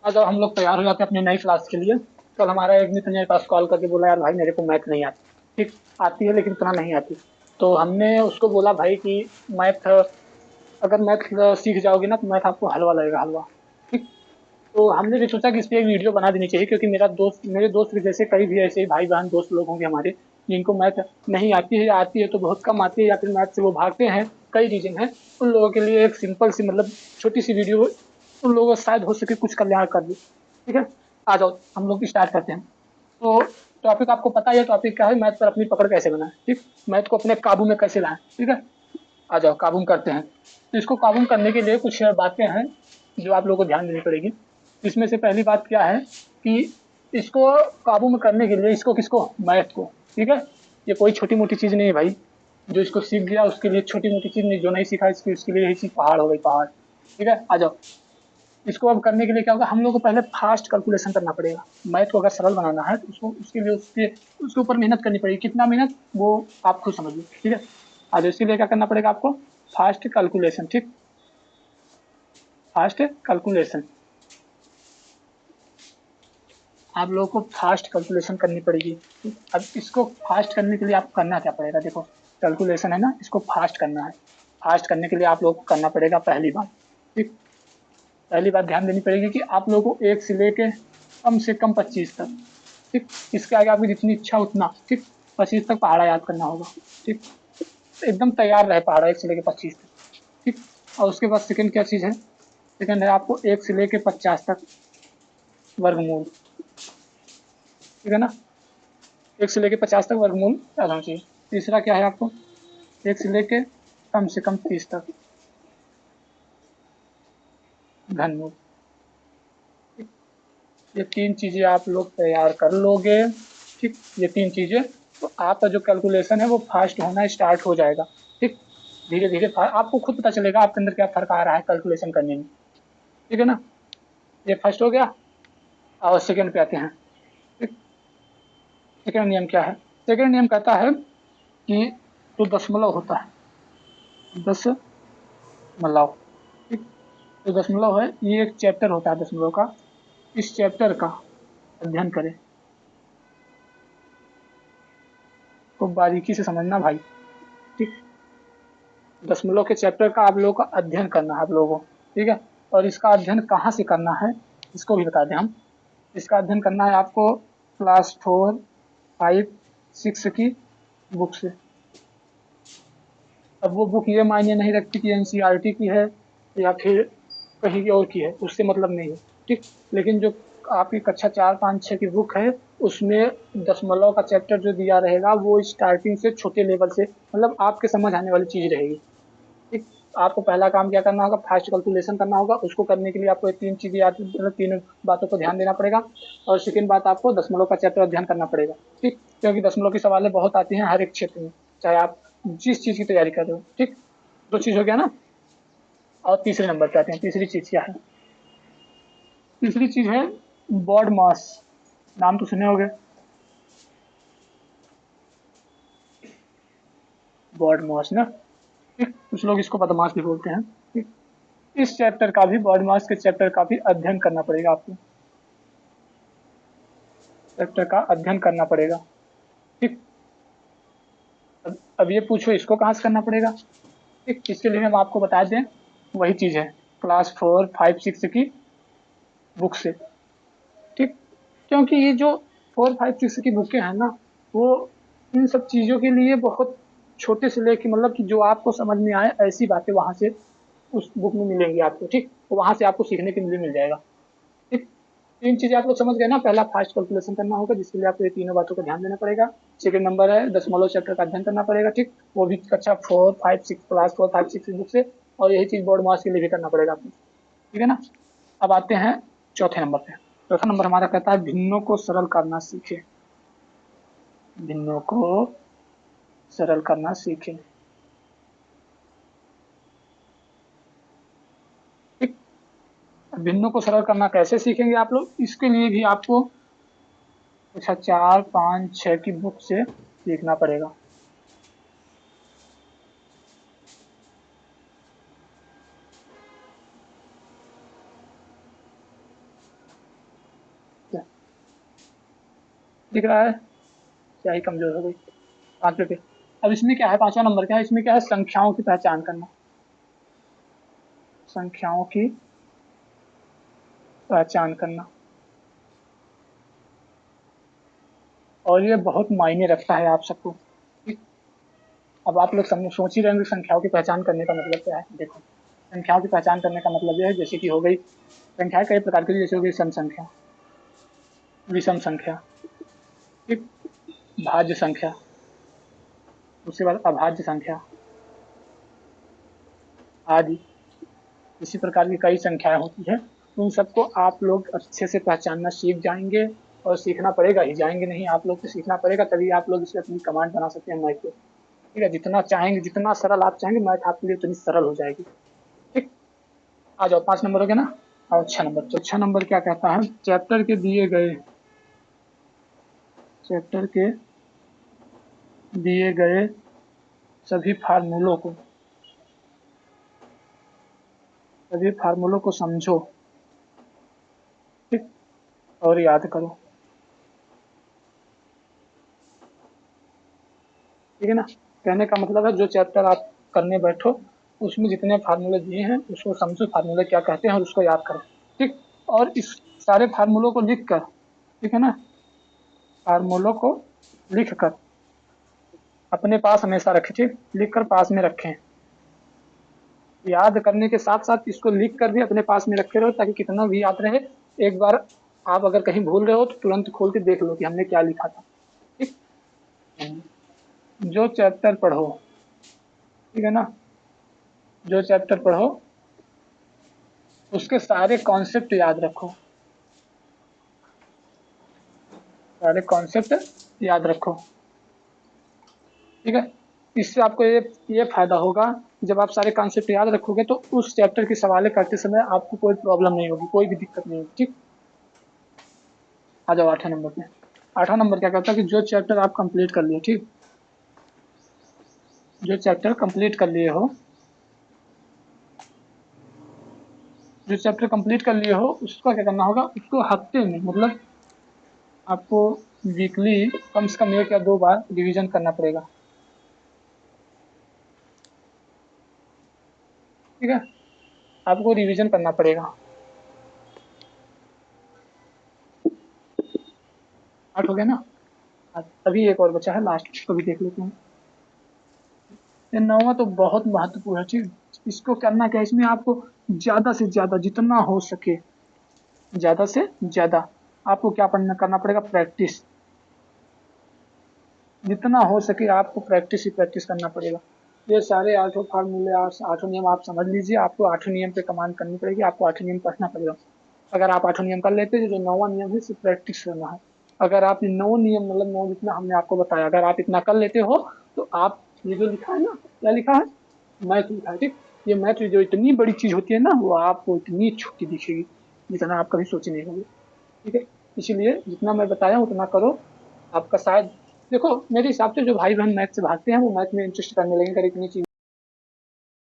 जब हम लोग तैयार हो जाते हैं अपनी नई क्लास के लिए, कल हमारा एक मित्र मेरे पास कॉल करके बोला, यार भाई मेरे को मैथ नहीं आती। ठीक, आती है लेकिन इतना नहीं आती। तो हमने उसको बोला भाई कि मैथ, अगर मैथ सीख जाओगे ना तो मैथ आपको हलवा लगेगा, हलवा। ठीक। तो हमने भी सोचा कि इस पे एक वीडियो बना देनी चाहिए, क्योंकि मेरे दोस्त के जैसे कई भी ऐसे भाई बहन दोस्त लोग होंगे हमारे, जिनको मैथ नहीं आती है, या आती है तो बहुत कम आती है, या फिर मैथ से वो भागते हैं। कई रीजन है। उन लोगों के लिए एक सिंपल सी, मतलब छोटी सी वीडियो उन लोगों का शायद हो सके कुछ कल्याण कर दे। ठीक है, आ जाओ हम लोग स्टार्ट करते हैं। तो टॉपिक आपको पता है, टॉपिक क्या है, मैथ पर अपनी पकड़ कैसे बनाए। ठीक, मैथ को अपने काबू में कैसे लाएं। ठीक है, आ जाओ काबू में करते हैं। तो इसको काबू में करने के लिए कुछ बातें हैं जो आप लोगों को ध्यान देनी पड़ेगी। इसमें से पहली बात क्या है कि इसको काबू में करने के लिए, इसको किसको, मैथ को। ठीक है, ये कोई छोटी मोटी चीज नहीं है भाई। जो इसको सीख गया उसके लिए छोटी मोटी चीज नहीं, जो नहीं सीखा इसकी उसके लिए यही चीज पहाड़ हो गई, पहाड़। ठीक है, आ जाओ। इसको अब करने के लिए क्या होगा, हम लोग को पहले फास्ट कैलकुलेशन करना पड़ेगा। मैथ को अगर सरल बनाना है तो उसको उसके लिए उसके ऊपर मेहनत करनी पड़ेगी। कितना मेहनत, वो आप खुद समझिए। ठीक है, आज इसके लिए क्या करना पड़ेगा आपको, फास्ट कैलकुलेशन। ठीक, फास्ट कैलकुलेशन। आप लोगों को फास्ट कैलकुलेशन करनी पड़ेगी। ठीक? अब इसको फास्ट करने के लिए आपको करना क्या पड़ेगा, देखो कैलकुलेशन है ना, इसको फास्ट करना है। फास्ट करने के लिए आप लोगों को करना पड़ेगा पहली बात। ठीक, पहली बात ध्यान देनी पड़ेगी कि आप लोगों को एक से लेके कम से कम 25 तक। ठीक, इसके आगे आपकी जितनी इच्छा उतना। ठीक, 25 तक पहाड़ा याद करना होगा। ठीक, एकदम तैयार रहे पहाड़ा 1 से लेके 25 तक। ठीक, और उसके बाद सेकंड क्या चीज है, सेकंड है आपको 1 से लेके 50 तक वर्गमूल। ठीक है ना, 1 से लेके 50 तक वर्गमूल याद होना चाहिए। तीसरा क्या है आपको, 1 से लेके कम से कम 30 तक घनमूल। ठीक, ये तीन चीजें आप लोग तैयार कर लोगे। ठीक, ये तीन चीजें, तो आपका जो कैलकुलेशन है वो फास्ट होना स्टार्ट हो जाएगा। ठीक, धीरे धीरे आपको खुद पता चलेगा आपके अंदर क्या फर्क आ रहा है कैलकुलेशन करने में। ठीक है ना, ये फर्स्ट हो गया। और सेकंड पे आते हैं। ठीक, सेकंड नियम क्या है, सेकंड नियम कहता है कि जो दशमलव होता है, दशमलव। ठीक, जो दशमलव है ये एक चैप्टर होता है दशमलव का। इस चैप्टर का अध्ययन करें, तो बारीकी से समझना भाई। ठीक, दशमलव के चैप्टर का आप लोगों का अध्ययन करना है आप लोगों को। ठीक है, और इसका अध्ययन कहाँ से करना है, इसको भी बता दें हम। इसका अध्ययन करना है आपको क्लास 4, 5, 6 की बुक से। अब वो बुक ये मायने नहीं रखती कि एनसीईआरटी की है या फिर कहीं की और की है, उससे मतलब नहीं है। ठीक, लेकिन जो आपकी कक्षा 4, 5, 6 की बुक है, उसमें दशमलव का चैप्टर जो दिया रहेगा वो स्टार्टिंग से छोटे लेवल से, मतलब आपके समझ आने वाली चीज रहेगी। ठीक, आपको पहला काम क्या करना होगा, फास्ट कैलकुलेशन करना होगा। उसको करने के लिए आपको ये तीन चीजें याद, मतलब तीन बातों पर ध्यान देना पड़ेगा। और सेकंड बात, आपको दशमलव का चैप्टर अध्ययन करना पड़ेगा। ठीक, क्योंकि दशमलव की सवालें बहुत आती हैं हर एक क्षेत्र में, चाहे आप जिस चीज की तैयारी कर रहे हो। ठीक, दो चीज हो गया ना। और तीसरे नंबर पे आते हैं, तीसरी चीज क्या है, तीसरी चीज है बॉड मास। नाम तो सुने होंगे, बॉड मास ना। ठीक, कुछ लोग इसको बदमाश भी बोलते हैं। ठीक, इस चैप्टर का भी, बॉड मास के चैप्टर का भी अध्ययन करना पड़ेगा आपको। चैप्टर का अध्ययन करना पड़ेगा। ठीक, अब ये पूछो इसको कहाँ से करना पड़ेगा। ठीक, इसके लिए हम आपको बता दें, वही चीज है क्लास 4, 5, 6 की बुक से। ठीक, क्योंकि ये जो 4, 5, 6 की बुकें हैं ना, वो इन सब चीजों के लिए बहुत छोटे से लेके, मतलब कि जो आपको समझ में आए ऐसी बातें वहां से उस बुक में मिलेंगी आपको। ठीक, वहां से आपको सीखने के लिए मिल जाएगा। ठीक, तीन चीजें आप लोग समझ गए ना, पहला फास्ट कैलकुलेशन करना होगा जिसके लिए आपको ये तीनों बातों का ध्यान देना पड़ेगा। सेकंड नंबर है दशमलव चैप्टर का अध्ययन करना पड़ेगा। ठीक, वो भी कक्षा 4, 5, 6, क्लास 4, 5, 6 बुक से। और यही चीज बोर्ड मार्क्स के लिए भी करना पड़ेगा आपको। ठीक है ना, अब आते हैं चौथे नंबर पे। चौथा नंबर हमारा कहता है भिन्नों को सरल करना सीखे, भिन्नों को सरल करना सीखे। ठीक, भिन्नों को सरल करना कैसे सीखेंगे आप लोग, इसके लिए भी आपको कक्षा 4, 5, 6 की बुक से सीखना पड़ेगा। दिख रहा है, स्याही कमजोर हो गई। 5 पे। अब इसमें क्या है, 5वां नंबर क्या है, इसमें क्या है, संख्याओं की पहचान करना। संख्याओं की पहचान करना, और ये बहुत मायने रखता है आप सबको। ठीक? अब आप लोग सोच ही रहे होंगे संख्याओं की पहचान करने का मतलब क्या है। देखो, संख्याओं की पहचान करने का मतलब यह है, जैसे कि हो गई संख्याएं कई प्रकार की, जैसे हो गई सम संख्या, विषम संख्या, ठीक, भाज्य संख्या, उसके बाद अभाज्य संख्या आदि। इसी प्रकार की कई संख्याएं होती है। उन सबको आप लोग अच्छे से पहचानना सीख जाएंगे, और सीखना पड़ेगा ही, जाएंगे नहीं, आप लोग को सीखना पड़ेगा, तभी आप लोग इसे अपनी कमांड बना सकते हैं मैथ को। ठीक है, जितना चाहेंगे, जितना सरल आप चाहेंगे मैथ आपके लिए उतनी सरल हो जाएगी। ठीक, आ जाओ 5 नंबर हो गया ना। और 6 नंबर, तो 6 नंबर क्या कहता है, चैप्टर के दिए गए सभी फार्मूलों को समझो, ठीक, और याद करो। ठीक है ना, कहने का मतलब है जो चैप्टर आप करने बैठो उसमें जितने फार्मूले दिए हैं उसको समझो, फार्मूले क्या कहते हैं और उसको याद करो। ठीक, और इस सारे फार्मूलों को लिख कर, ठीक है ना, फार्मूलों को लिख कर अपने पास हमेशा रखें। ठीक, लिख कर पास में रखें। याद करने के साथ साथ इसको लिख कर भी अपने पास में रखे रहो, ताकि कितना भी याद रहे, एक बार आप अगर कहीं भूल रहे हो तो तुरंत खोल के देख लो कि हमने क्या लिखा था। ठीक, जो चैप्टर पढ़ो, ठीक है ना, जो चैप्टर पढ़ो उसके सारे कॉन्सेप्ट याद रखो, सारे कॉन्सेप्ट याद रखो। ठीक है, इससे आपको ये फायदा होगा, जब आप सारे कॉन्सेप्ट याद रखोगे तो उस चैप्टर की सवालें करते समय आपको कोई प्रॉब्लम नहीं होगी, कोई भी दिक्कत नहीं होगी। ठीक, आ जाओ 8 नंबर पे। 8वां नंबर क्या कहता है कि जो चैप्टर आप कंप्लीट कर लिए, ठीक, जो चैप्टर कंप्लीट कर लिए हो, जो चैप्टर कंप्लीट कर लिए हो उसका क्या करना होगा, उसको हफ्ते में, मतलब आपको वीकली कम से कम 1 या 2 बार रिवीजन करना पड़ेगा। ठीक है, आपको रिवीजन करना पड़ेगा। 8 हो गया ना। अभी एक और बचा है, लास्ट, उसको भी देख लेते हैं। ये 9वां तो बहुत महत्वपूर्ण है। ठीक, इसको करना क्या है, इसमें आपको ज्यादा से ज्यादा जितना हो सके, ज्यादा से ज्यादा आपको क्या करना पड़ेगा, प्रैक्टिस। जितना हो सके आपको प्रैक्टिस ही प्रैक्टिस करना पड़ेगा। ये सारे 8 फार्मूले, 8 नियम आप समझ लीजिए, आपको 8 नियम पे कमांड करनी पड़ेगी, आपको 8 नियम पढ़ना पड़ेगा। अगर आप 8 नियम कर लेते हैं, जो 9वां नियम है सिर्फ प्रैक्टिस करना है। अगर आप 9 नियम, मतलब 9 जितना हमने आपको बताया, अगर आप इतना कर लेते हो तो आप, ये जो लिखा है ना, क्या लिखा है, मैथ लिखा है। ठीक, ये मैथ जो इतनी बड़ी चीज होती है ना, वो आपको इतनी छोटी दिखेगी जितना आप कभी सोचे नहीं होंगे। ठीक है, इसीलिए जितना मैं बताया उतना करो, आपका शायद, देखो मेरे हिसाब से जो भाई बहन मैथ से भागते हैं वो मैथ में इंटरेस्ट करने लगेंगे, अगर इतनी चीज